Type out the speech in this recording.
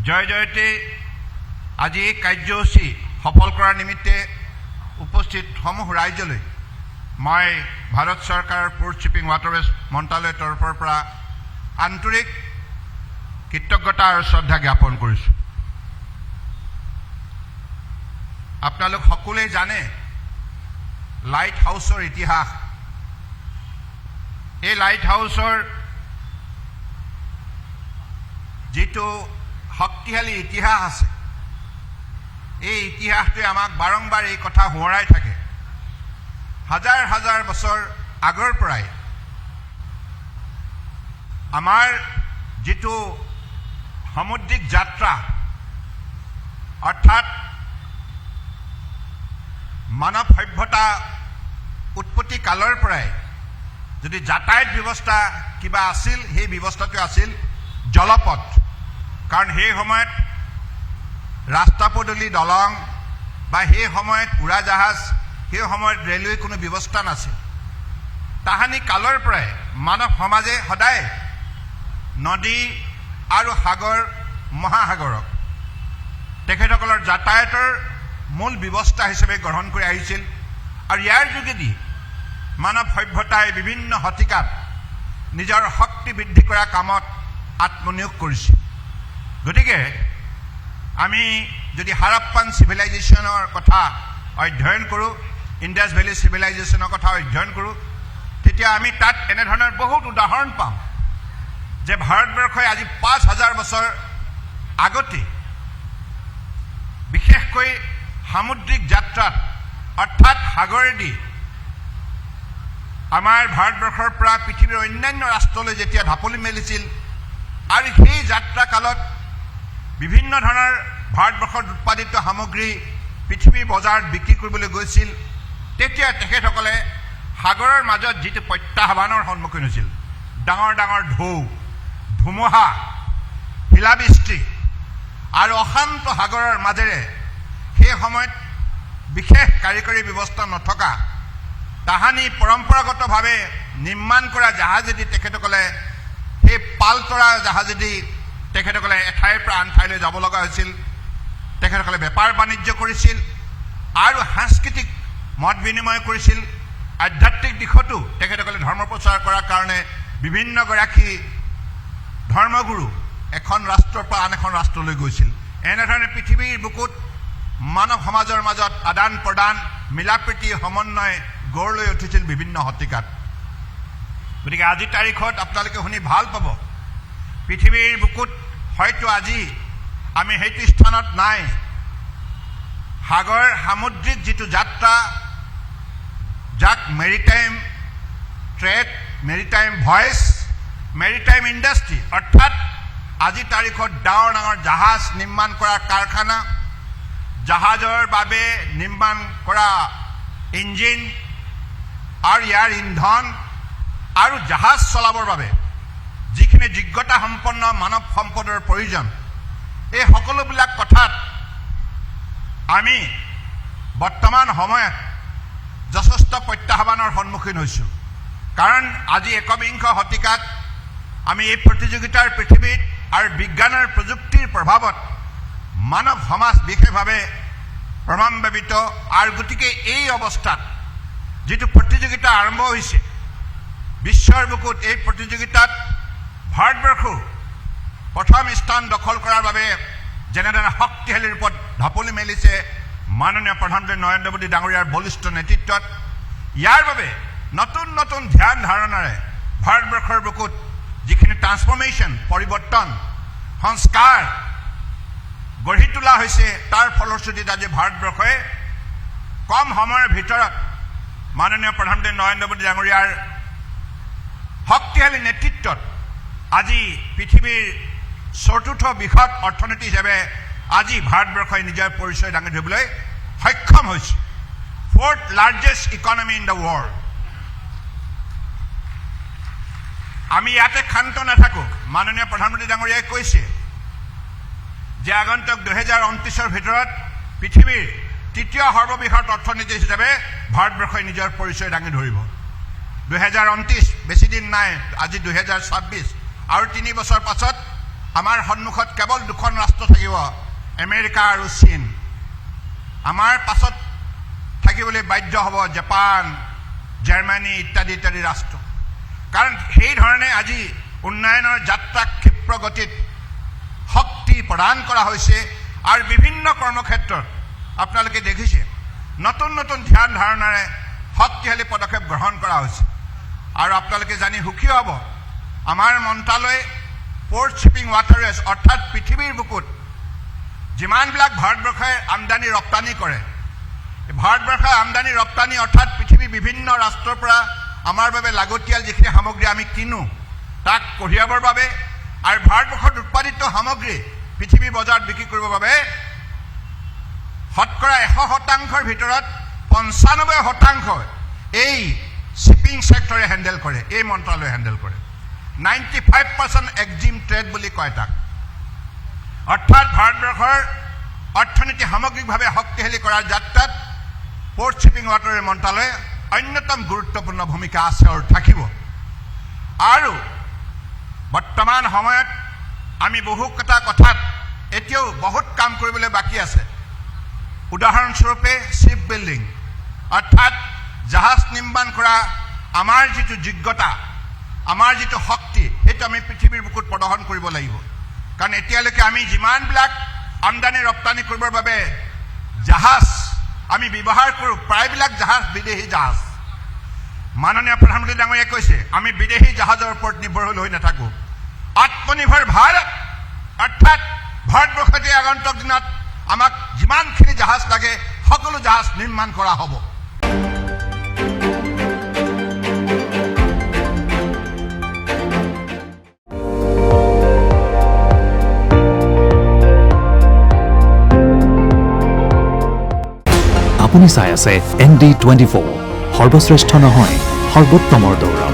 জয় জয়তে আজি এই কাৰ্যসূচী সফল কৰাৰ নিমিত্তে উপস্থিত সমূহ ৰাইজলৈ মই ভাৰত চৰকাৰৰ পোৰ্ট শ্বিপিং ৱাটাৰৱেজ মন্ত্ৰালয়ৰ তৰফৰ পৰা আন্তৰিক কৃতজ্ঞতা আৰু শ্ৰদ্ধা জ্ঞাপন কৰিছোঁ। আপোনালোক সকলোৱে জানে লাইট হাউচৰ ইতিহাস। এই লাইট হাউচৰ যেটো শক্তিশালী ইতিহাস আছে, এই ইতিহাসটোৱে আমাক বাৰম্বাৰ এই কথা সোঁৱৰাই থাকে। হাজাৰ হাজাৰ বছৰ আগৰ পৰাই আমাৰ যেটো সামুদ্ৰিক যাত্ৰা অৰ্থাৎ মানৱ সভ্যতা উৎপত্তি কালৰ পৰাই যদি যাতায়াত ব্যৱস্থা কিবা আছিল, সেই ব্যৱস্থাটো আছিল জলপথ। কাৰণ সেই সময়ত ৰাস্তা পদূলি দলং বা সেই সময়ত উৰাজাহাজ, সেই সময়ত ৰেলৱে কোনো ব্যৱস্থা নাছিল। তাহানি কালৰ পৰাই মানৱ সমাজে সদায় নদী আৰু সাগৰ মহাসাগৰক তেখেতসকলৰ যাতায়াতৰ মূল ব্যৱস্থা হিচাপে গ্ৰহণ কৰি আহিছিল। আৰু ইয়াৰ যোগেদি মানৱ সভ্যতাই বিভিন্ন শতিকাত নিজৰ শক্তি বৃদ্ধি কৰা কামত আত্মনিয়োগ কৰিছিল। গতিকে আমি যদি হাৰাপ্পান চিভিলাইজেশ্যনৰ কথা অধ্যয়ন কৰোঁ, ইণ্ডাছ ভেলী চিভিলাইজেশ্যনৰ কথা অধ্যয়ন কৰোঁ, তেতিয়া আমি তাত এনেধৰণৰ বহুত উদাহৰণ পাম যে ভাৰতবৰ্ষই আজি ৫,০০০ বছৰ আগতে বিশেষকৈ সামুদ্ৰিক যাত্ৰাত অৰ্থাৎ সাগৰেদি আমাৰ ভাৰতবৰ্ষৰ পৰা পৃথিৱীৰ অন্যান্য ৰাষ্ট্ৰলৈ যেতিয়া ঢাপলি মেলিছিল আৰু সেই যাত্ৰা কালত বিভিন্ন ধৰণৰ ভাৰতবৰ্ষত উৎপাদিত সামগ্ৰী পৃথিৱীৰ বজাৰত বিক্ৰী কৰিবলৈ গৈছিল, তেতিয়া তেখেতসকলে সাগৰৰ মাজত যিটো প্ৰত্যাহ্বানৰ সন্মুখীন হৈছিল, ডাঙৰ ডাঙৰ ঢৌ, ধুমুহা, শিলাবৃষ্টি আৰু অশান্ত সাগৰৰ মাজেৰে সেই সময়ত বিশেষ কাৰিকৰী ব্যৱস্থা নথকা তাহানি পৰম্পৰাগতভাৱে নিৰ্মাণ কৰা জাহাজেদি তেখেতসকলে সেই পালতৰা জাহাজেদি তেখেতসকলে এঠাইৰ পৰা আন ঠাইলৈ যাব লগা হৈছিল। তেখেতসকলে বেপাৰ বাণিজ্য কৰিছিল আৰু সাংস্কৃতিক মত বিনিময় কৰিছিল। আধ্যাত্মিক দিশতো তেখেতসকলে ধৰ্ম প্ৰচাৰ কৰাৰ কাৰণে বিভিন্নগৰাকী ধৰ্মগুৰু এখন ৰাষ্ট্ৰৰ পৰা আন এখন ৰাষ্ট্ৰলৈ গৈছিল। এনেধৰণে পৃথিৱীৰ বুকুত মানৱ সমাজৰ মাজত আদান প্ৰদান, মিলাপ্ৰীতি, সমন্বয় গঢ় লৈ উঠিছিল বিভিন্ন শতিকাত। গতিকে আজিৰ তাৰিখত আপোনালোকে শুনি ভাল পাব, পৃথিৱীৰ বুকুত হয়তো আজি আমি সেইটো স্থানত নাই। সাগৰ সামুদ্ৰিক যিটো যাত্ৰা, যাক maritime trade, maritime voice, maritime industry অৰ্থাৎ আজিৰ তাৰিখত ডাঙৰ ডাঙৰ জাহাজ নিৰ্মাণ কৰা কাৰখানা, জাহাজৰ বাবে নিৰ্মাণ কৰা ইঞ্জিন আৰু ইয়াৰ ইন্ধন আৰু জাহাজ চলাবৰ বাবে যিখিনি যোগ্যতা সম্পন্ন মানৱ সম্পদৰ প্ৰয়োজন, এই সকলোবিলাক কথাত আমি বৰ্তমান সময়ত যথেষ্ট প্ৰত্যাহ্বানৰ সন্মুখীন হৈছোঁ। কাৰণ আজি একবিংশ শতিকাত আমি এই প্ৰতিযোগিতাৰ পৃথিৱীত আৰু বিজ্ঞানৰ প্ৰযুক্তিৰ প্ৰভাৱত মানৱ সমাজ বিশেষভাৱে প্ৰভাৱান্বিত। আৰু গতিকে এই অৱস্থাত যিটো প্ৰতিযোগিতা আৰম্ভ হৈছে বিশ্বৰ বুকুত, এই প্ৰতিযোগিতাত ভাৰতবৰ্ষও প্ৰথম স্থান দখল কৰাৰ বাবে যেনেধৰণে শক্তিশালী ৰূপত ঢাপলি মেলিছে মাননীয় প্ৰধানমন্ত্ৰী নৰেন্দ্ৰ মোদী ডাঙৰীয়াৰ বলিষ্ঠ নেতৃত্বত, ইয়াৰ বাবে নতুন নতুন ধ্যান ধাৰণাৰে ভাৰতবৰ্ষৰ বুকুত যিখিনি ট্ৰান্সফৰ্মেশ্যন, পৰিৱৰ্তন, সংস্কাৰ গঢ়ি তোলা হৈছে, তাৰ ফলশ্ৰুতিত আজি ভাৰতবৰ্ষই কম সময়ৰ ভিতৰত মাননীয় প্ৰধানমন্ত্ৰী নৰেন্দ্ৰ মোদী ডাঙৰীয়াৰ শক্তিশালী নেতৃত্বত আজি পৃথিৱীৰ চতুৰ্থ বৃহৎ অৰ্থনীতি হিচাপে আজি ভাৰতবৰ্ষই নিজৰ পৰিচয় দাঙি ধৰিবলৈ সক্ষম হৈছে। 4th largest economy in the world. আমি ইয়াতে ক্ষান্ত নাথাকোঁ। মাননীয় প্ৰধানমন্ত্ৰী ডাঙৰীয়াই কৈছে যে আগন্তুক 2029 ভিতৰত পৃথিৱীৰ তৃতীয় সৰ্ববৃহৎ অৰ্থনীতি হিচাপে ভাৰতবৰ্ষই নিজৰ পৰিচয় দাঙি ধৰিব। 2029 বেছি দিন নাই, আজি 2026 আৰু 3 বছৰ পাছত আমাৰ সন্মুখত কেৱল 2খন ৰাষ্ট্ৰ থাকিব। থাকিব আমেৰিকা আৰু চীন, আমাৰ পাছত থাকিবলৈ বাধ্য হ'ব জাপান, জাৰ্মানী ইত্যাদি ইত্যাদি ৰাষ্ট্ৰ। কাৰণ সেইধৰণে আজি উন্নয়নৰ যাত্ৰাক ক্ষিপ্ৰ গতিত শক্তি প্ৰদান কৰা হৈছে আৰু বিভিন্ন কৰ্মক্ষেত্ৰত আপোনালোকে দেখিছে নতুন নতুন ধ্যান ধাৰণাৰে শক্তিশালী পদক্ষেপ গ্ৰহণ কৰা হৈছে। আৰু আপোনালোকে জানি সুখী হ'ব, আমাৰ মন্ত্ৰালয়ে পোৰ্ট শ্বিপিং ৱাটাৰৱেজ অৰ্থাৎ পৃথিৱীৰ বুকুত যিমানবিলাক ভাৰতবৰ্ষই আমদানি ৰপ্তানি কৰে, ভাৰতবৰ্ষৰ আমদানি ৰপ্তানি অৰ্থাৎ পৃথিৱীৰ বিভিন্ন ৰাষ্ট্ৰৰ পৰা আমাৰ বাবে লাগতিয়াল যিখিনি সামগ্ৰী আমি কিনো তাক কঢ়িয়াবৰ বাবে আৰু ভাৰতবৰ্ষত উৎপাদিত সামগ্ৰী পৃথিৱীৰ বজাৰত বিক্ৰী কৰিবৰ বাবে শতকৰা 100% ভিতৰত 95% এই শ্বিপিং ছেক্টৰে হেণ্ডেল কৰে, এই মন্ত্ৰালয়ে হেণ্ডেল কৰে। 95% এক্সিম ট্ৰেড বুলি কয় তাক। অৰ্থাৎ ভাৰতবৰ্ষৰ অৰ্থনীতি সামগ্ৰিকভাৱে শক্তিশালী কৰাৰ যাত্ৰাত পোৰ্ট শ্বিপিং ৱাটাৰৱেজ মন্ত্ৰালয়ে অন্যতম গুৰুত্বপূৰ্ণ ভূমিকা আছে আৰু থাকিব। আৰু বৰ্তমান সময়ত আমি বহুকেইটা কথাত এতিয়াও বহুত কাম কৰিবলৈ বাকী আছে। উদাহৰণস্বৰূপে শ্বিপ বিল্ডিং অৰ্থাৎ জাহাজ নিৰ্মাণ কৰা আমাৰ যিটো যোগ্যতা, আমাৰ যিটো শক্তি, সেইটো আমি পৃথিৱীৰ বুকুত প্ৰদৰ্শন কৰিব লাগিব। কাৰণ এতিয়ালৈকে আমি যিমানবিলাক আমদানি ৰপ্তানি কৰিবৰ বাবে জাহাজ আমি ব্যৱহাৰ কৰোঁ, প্ৰায়বিলাক জাহাজ বিদেশী জাহাজ। মাননীয় প্ৰধানমন্ত্ৰী ডাঙৰীয়াই কৈছে আমি বিদেশী জাহাজৰ ওপৰত নিৰ্ভৰশীল হৈ নাথাকোঁ। আত্মনিৰ্ভৰ ভাৰত অৰ্থাৎ ভাৰতবৰ্ষতে আগন্তুক দিনত আমাক যিমানখিনি জাহাজ লাগে সকলো জাহাজ নিৰ্মাণ কৰা হ'ব। আপুনি চাই আছে ND24, সৰ্বশ্ৰেষ্ঠ নহয় সৰ্বোত্তমৰ দৌৰা।